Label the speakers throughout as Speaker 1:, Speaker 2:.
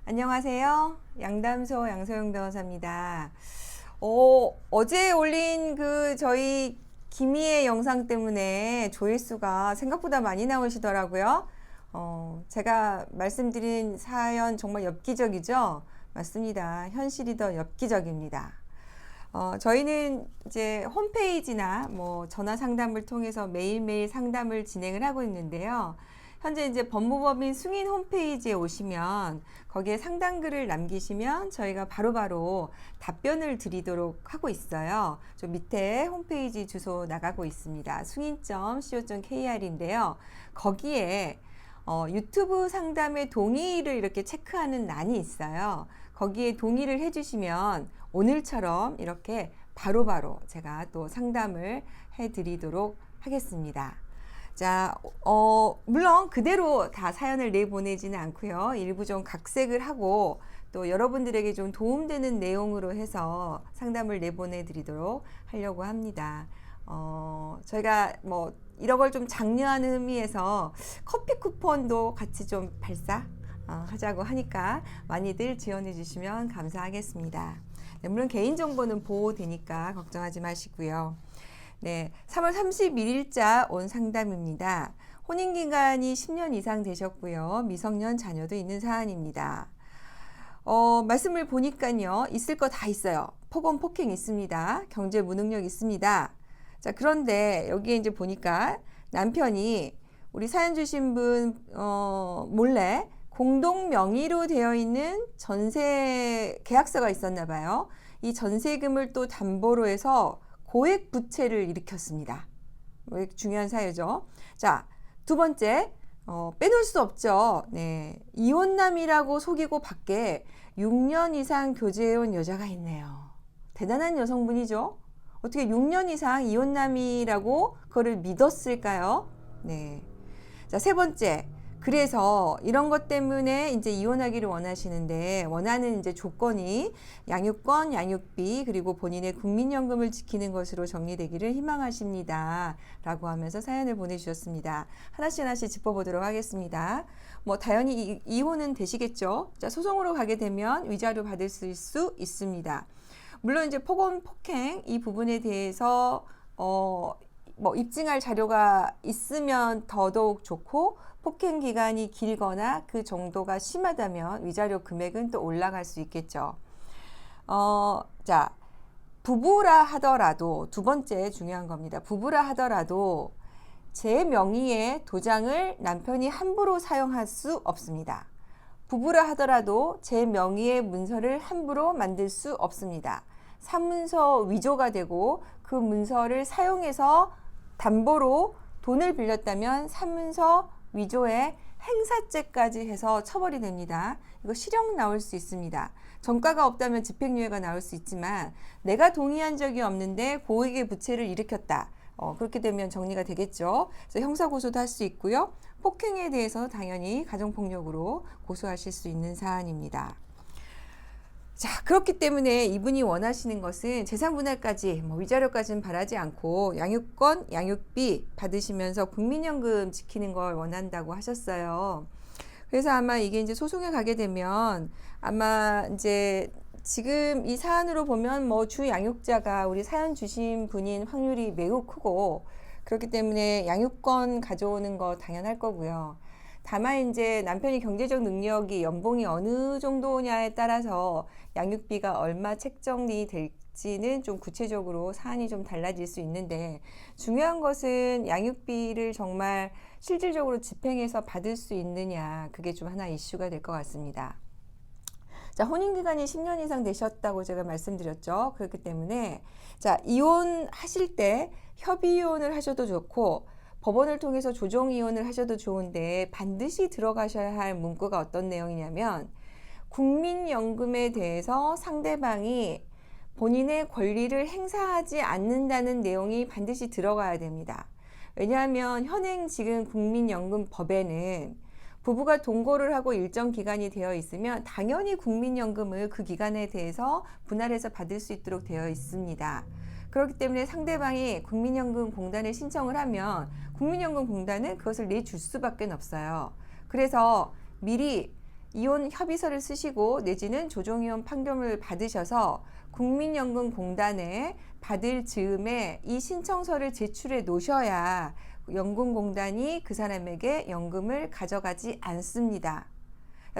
Speaker 1: 안녕하세요. 양담소 양소영 변호사입니다. 어제 올린 저희 김희애 영상 때문에 조회수가 생각보다 많이 나오시더라고요. 제가 말씀드린 사연 정말 엽기적이죠? 맞습니다. 현실이 더 엽기적입니다. 저희는 이제 홈페이지나 뭐 전화 상담을 통해서 매일매일 상담을 진행을 하고 있는데요. 현재 이제 법무법인 승인 홈페이지에 오시면 거기에 상담글을 남기시면 저희가 바로바로 답변을 드리도록 하고 있어요. 저 밑에 홈페이지 주소 나가고 있습니다. 승인.co.kr인데요. 거기에 유튜브 상담의 동의를 이렇게 체크하는欄이 있어요. 거기에 동의를 해주시면 오늘처럼 이렇게 바로바로 제가 또 상담을 해드리도록 하겠습니다. 자, 물론 그대로 다 사연을 내보내지는 않고요. 일부 좀 각색을 하고 또 여러분들에게 좀 도움되는 내용으로 해서 상담을 내보내 드리도록 하려고 합니다. 저희가 뭐 이런 걸 좀 장려하는 의미에서 커피 쿠폰도 같이 좀 발사 하자고 하니까 많이들 지원해 주시면 감사하겠습니다. 네, 물론 개인정보는 보호되니까 걱정하지 마시고요. 네, 3월 31일자 온 상담입니다. 혼인기간이 10년 이상 되셨고요. 미성년 자녀도 있는 사안입니다. 말씀을 보니까요. 있을 거 다 있어요. 폭언, 폭행 있습니다. 경제 무능력 있습니다. 자, 그런데 여기에 이제 보니까 남편이 우리 사연 주신 분, 몰래 공동 명의로 되어 있는 전세 계약서가 있었나 봐요. 이 전세금을 또 담보로 해서 고액 부채를 일으켰습니다. 중요한 사유죠. 자, 두 번째, 빼놓을 수 없죠. 네, 이혼남이라고 속이고 밖에 6년 이상 교제해온 여자가 있네요. 대단한 여성분이죠. 어떻게 6년 이상 이혼남이라고 그거를 믿었을까요? 네. 자, 세 번째. 그래서 이런 것 때문에 이제 이혼하기를 원하시는데 원하는 이제 조건이 양육권, 양육비 그리고 본인의 국민연금을 지키는 것으로 정리되기를 희망하십니다. 라고 하면서 사연을 보내주셨습니다. 하나씩 짚어보도록 하겠습니다. 뭐 당연히 이혼은 되시겠죠. 자, 소송으로 가게 되면 위자료 받을 수 있습니다. 물론 이제 폭언, 폭행 이 부분에 대해서 뭐 입증할 자료가 있으면 더더욱 좋고 폭행 기간이 길거나 그 정도가 심하다면 위자료 금액은 또 올라갈 수 있겠죠. 자, 부부라 하더라도 두 번째 중요한 겁니다. 부부라 하더라도 제 명의의 도장을 남편이 함부로 사용할 수 없습니다. 부부라 하더라도 제 명의의 문서를 함부로 만들 수 없습니다. 사문서 위조가 되고 그 문서를 사용해서 담보로 돈을 빌렸다면 사문서 위조에 행사죄까지 해서 처벌이 됩니다. 이거 실형 나올 수 있습니다. 전과가 없다면 집행유예가 나올 수 있지만 내가 동의한 적이 없는데 고액의 부채를 일으켰다. 그렇게 되면 정리가 되겠죠. 그래서 형사고소도 할 수 있고요. 폭행에 대해서 당연히 가정폭력으로 고소하실 수 있는 사안입니다. 자, 그렇기 때문에 이분이 원하시는 것은 재산분할까지 위자료까지는 바라지 않고 양육권, 양육비 받으시면서 국민연금 지키는 걸 원한다고 하셨어요. 그래서 아마 이게 이제 소송에 가게 되면 아마 이제 지금 이 사안으로 보면 뭐 주 양육자가 우리 사연 주신 분인 확률이 매우 크고 그렇기 때문에 양육권 가져오는 거 당연할 거고요. 다만 이제 남편이 경제적 능력이 연봉이 어느 정도냐에 따라서 양육비가 얼마 책정이 될지는 좀 구체적으로 사안이 좀 달라질 수 있는데 중요한 것은 양육비를 정말 실질적으로 집행해서 받을 수 있느냐 그게 좀 하나 이슈가 될 것 같습니다. 자, 혼인기간이 10년 이상 되셨다고 제가 말씀드렸죠. 그렇기 때문에 자, 이혼하실 때 협의이혼을 하셔도 좋고 법원을 통해서 조정이혼을 하셔도 좋은데 반드시 들어가셔야 할 문구가 어떤 내용이냐면 국민연금에 대해서 상대방이 본인의 권리를 행사하지 않는다는 내용이 반드시 들어가야 됩니다. 왜냐하면 현행 지금 국민연금법에는 부부가 동거를 하고 일정 기간이 되어 있으면 당연히 국민연금을 그 기간에 대해서 분할해서 받을 수 있도록 되어 있습니다. 그렇기 때문에 상대방이 국민연금공단에 신청을 하면 국민연금공단은 그것을 내줄 수밖에 없어요. 그래서 미리 이혼 협의서를 쓰시고 내지는 조정이혼 판결을 받으셔서 국민연금공단에 받을 즈음에 이 신청서를 제출해 놓으셔야 연금공단이 그 사람에게 연금을 가져가지 않습니다.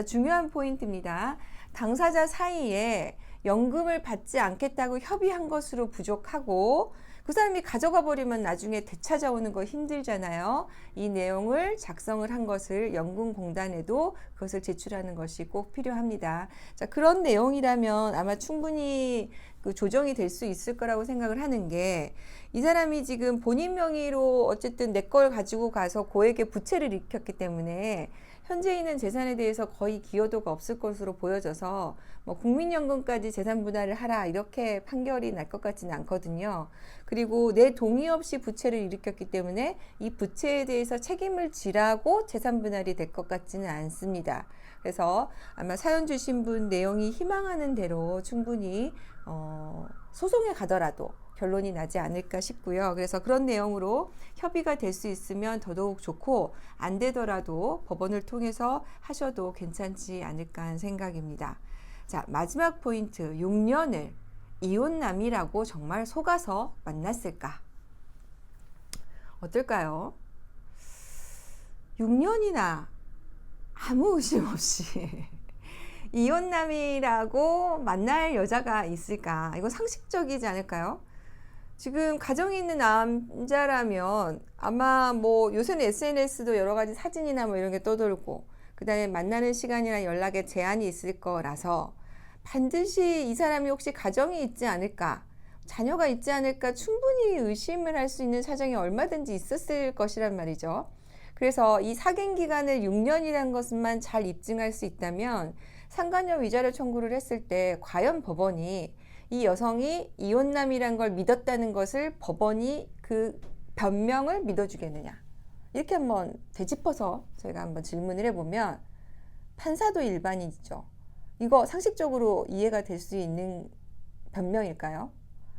Speaker 1: 중요한 포인트입니다. 당사자 사이에 연금을 받지 않겠다고 협의한 것으로 부족하고 그 사람이 가져가 버리면 나중에 되찾아오는 거 힘들잖아요. 이 내용을 작성을 한 것을 연금공단에도 그것을 제출하는 것이 꼭 필요합니다. 자, 그런 내용이라면 아마 충분히 그 조정이 될 수 있을 거라고 생각을 하는 게, 이 사람이 지금 본인 명의로 어쨌든 내 걸 가지고 가서 고액의 부채를 일으켰기 때문에 현재 있는 재산에 대해서 거의 기여도가 없을 것으로 보여져서 뭐 국민연금까지 재산 분할을 하라 이렇게 판결이 날 것 같지는 않거든요. 그리고 내 동의 없이 부채를 일으켰기 때문에 이 부채에 대해서 책임을 지라고 재산 분할이 될 것 같지는 않습니다. 그래서 아마 사연 주신 분 내용이 희망하는 대로 충분히 소송에 가더라도 결론이 나지 않을까 싶고요. 그래서 그런 내용으로 협의가 될 수 있으면 더더욱 좋고, 안 되더라도 법원을 통해서 하셔도 괜찮지 않을까 하는 생각입니다. 자, 마지막 포인트, 6년을 이혼남이라고 정말 속아서 만났을까? 어떨까요? 6년이나 아무 의심 없이 이혼남이라고 만날 여자가 있을까? 이거 상식적이지 않을까요? 지금 가정이 있는 남자라면 아마 뭐 요새는 SNS도 여러 가지 사진이나 뭐 이런 게 떠돌고, 그 다음에 만나는 시간이나 연락에 제한이 있을 거라서 반드시 이 사람이 혹시 가정이 있지 않을까, 자녀가 있지 않을까 충분히 의심을 할 수 있는 사정이 얼마든지 있었을 것이란 말이죠. 그래서 이 사귄 기간을 6년이라는 것만 잘 입증할 수 있다면 상간녀 위자료 청구를 했을 때 과연 법원이 이 여성이 이혼남이란 걸 믿었다는 것을 법원이 그 변명을 믿어주겠느냐, 이렇게 한번 되짚어서 저희가 한번 질문을 해보면, 판사도 일반인이죠. 이거 상식적으로 이해가 될 수 있는 변명일까요?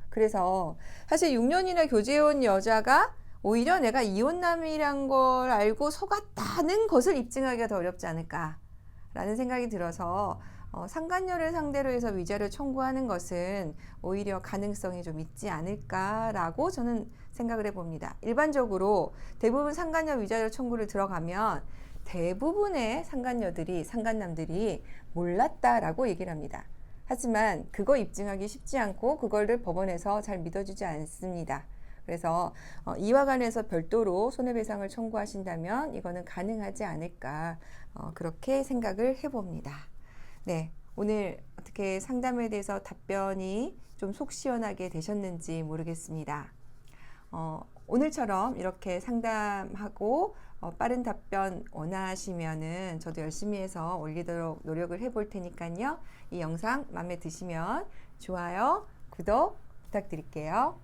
Speaker 1: 그래서 사실 6년이나 교제해온 여자가 오히려 내가 이혼남이란 걸 알고 속았다는 것을 입증하기가 더 어렵지 않을까라는 생각이 들어서 상간녀를 상대로 해서 위자료 청구하는 것은 오히려 가능성이 좀 있지 않을까라고 저는 생각을 해봅니다. 일반적으로 대부분 상간녀 위자료 청구를 들어가면 대부분의 상간남들이 몰랐다라고 얘기를 합니다. 하지만 그거 입증하기 쉽지 않고 그거를 법원에서 잘 믿어주지 않습니다. 그래서 이와 관해서 별도로 손해배상을 청구하신다면 이거는 가능하지 않을까, 그렇게 생각을 해봅니다. 네, 오늘 어떻게 상담에 대해서 답변이 좀 속 시원하게 되셨는지 모르겠습니다. 오늘처럼 이렇게 상담하고 빠른 답변 원하시면은 저도 열심히 해서 올리도록 노력을 해볼 테니까요. 이 영상 마음에 드시면 좋아요, 구독 부탁드릴게요.